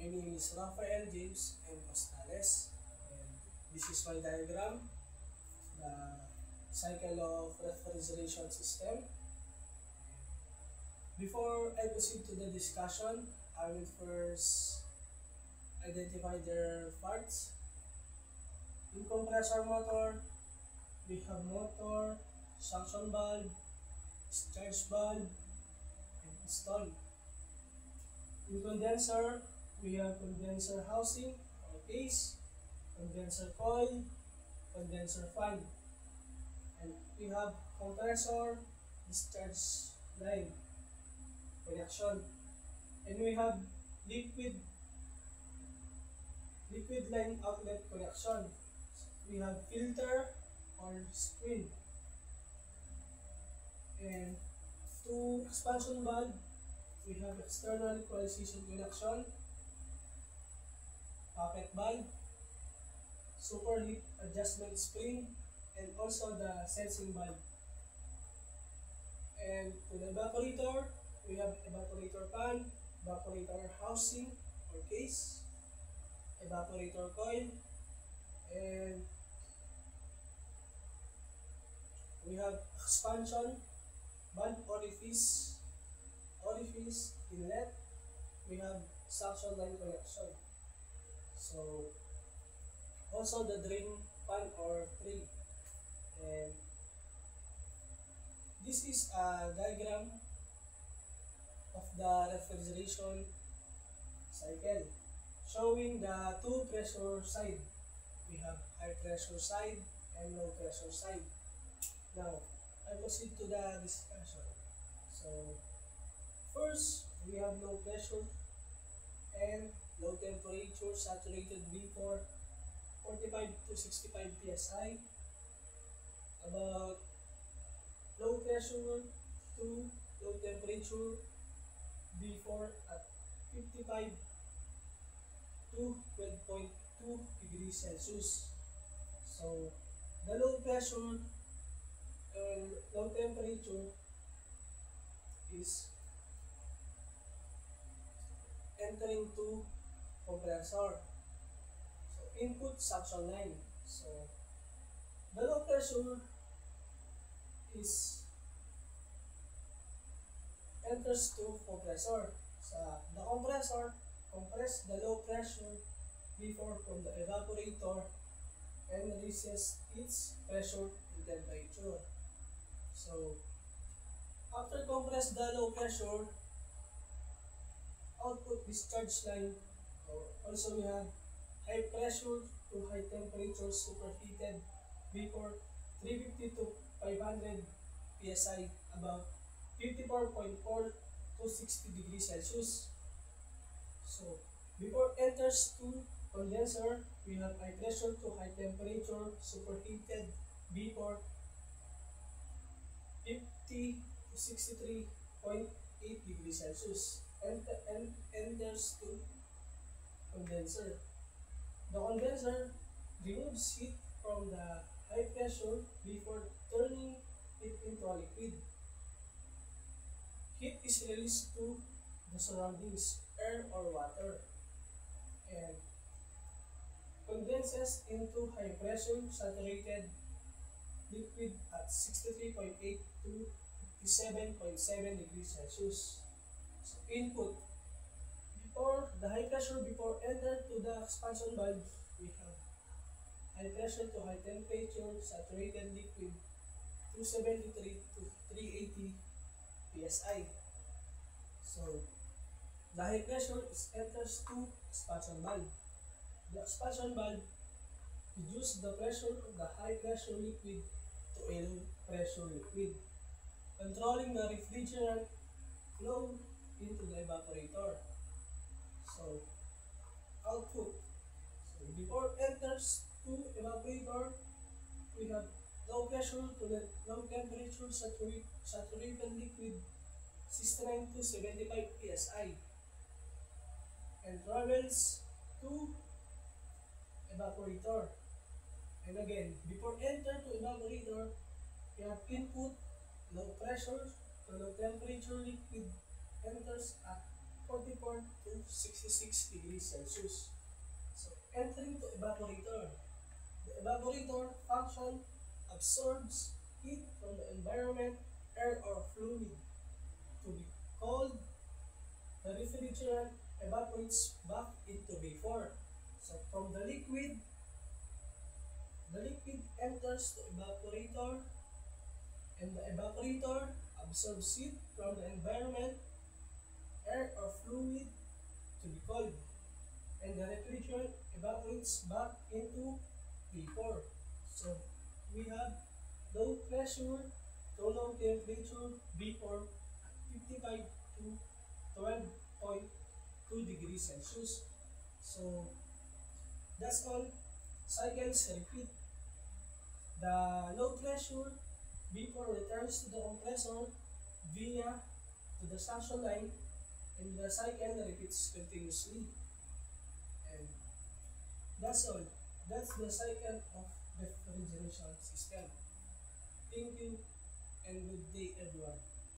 My name is Rafael James M. Costales, and this is my diagram, the cycle of refrigeration system. Before I proceed to the discussion, I will first identify their parts. In compressor motor, we have motor, suction valve, discharge valve, and piston. In condenser, we have condenser housing or case, condenser coil, condenser fan, and we have compressor, discharge line connection, and we have liquid line outlet connection. We have filter or screen, and to expansion valve, we have external equalization connection, pocket valve, superheat adjustment spring, and also the sensing valve. And to the evaporator, we have evaporator pan, evaporator housing or case, evaporator coil, and we have expansion valve orifice inlet. We have suction line connection. So also the drain pan or tray. And this is a diagram of the refrigeration cycle showing the two pressure side. We have high pressure side and low pressure side. Now I proceed to the discussion. So first, we have low pressure and low temperature saturated before 45 to 65 psi. About low pressure to low temperature before at 55 to 12.2 degrees Celsius. So the low pressure and low temperature is entering to compressor. So input suction line. So the low pressure is enters to compressor. So the compressor compress the low pressure before from the evaporator and raises its pressure and temperature. So after compress the low pressure, output discharge line, also we have high pressure to high temperature superheated before 350 to 500 psi, about 54.4 to 60 degrees Celsius. So before enters to condenser, we have high pressure to high temperature superheated before 50 to 63.8 degrees Celsius, and enters to condenser. The condenser removes heat from the high pressure before turning it into a liquid. Heat is released to the surroundings, air or water, and condenses into high pressure saturated liquid at 63.8 to 57.7 degrees Celsius. So input, before the high pressure before enter to the expansion valve, we have high pressure to high temperature saturated liquid 273 to 380 psi. So the high pressure enters to expansion valve. The expansion valve reduces the pressure of the high pressure liquid to a low pressure liquid, controlling the refrigerant flow into the evaporator. So output. So before enters to evaporator, we have low pressure to the low temperature saturated liquid 69 to 75 psi, and travels to evaporator. And again, before enter to evaporator, we have input low pressure to low temperature liquid enters at 44 to 66 degrees Celsius. So, entering to evaporator. The evaporator function absorbs heat from the environment, air or fluid to be cold. The refrigerant evaporates back into vapor. So, from the liquid enters the evaporator, and the evaporator absorbs heat from the environment, air or fluid to be cold, and the refrigerant evaporates back into vapor. So we have low pressure to low temperature vapor at 55 to 12.2 degrees Celsius. So that's all. Cycles repeat. The low pressure vapor returns to the compressor via to the suction line, and the cycle repeats continuously. And that's all. That's the cycle of refrigeration system. Thank you and good day everyone.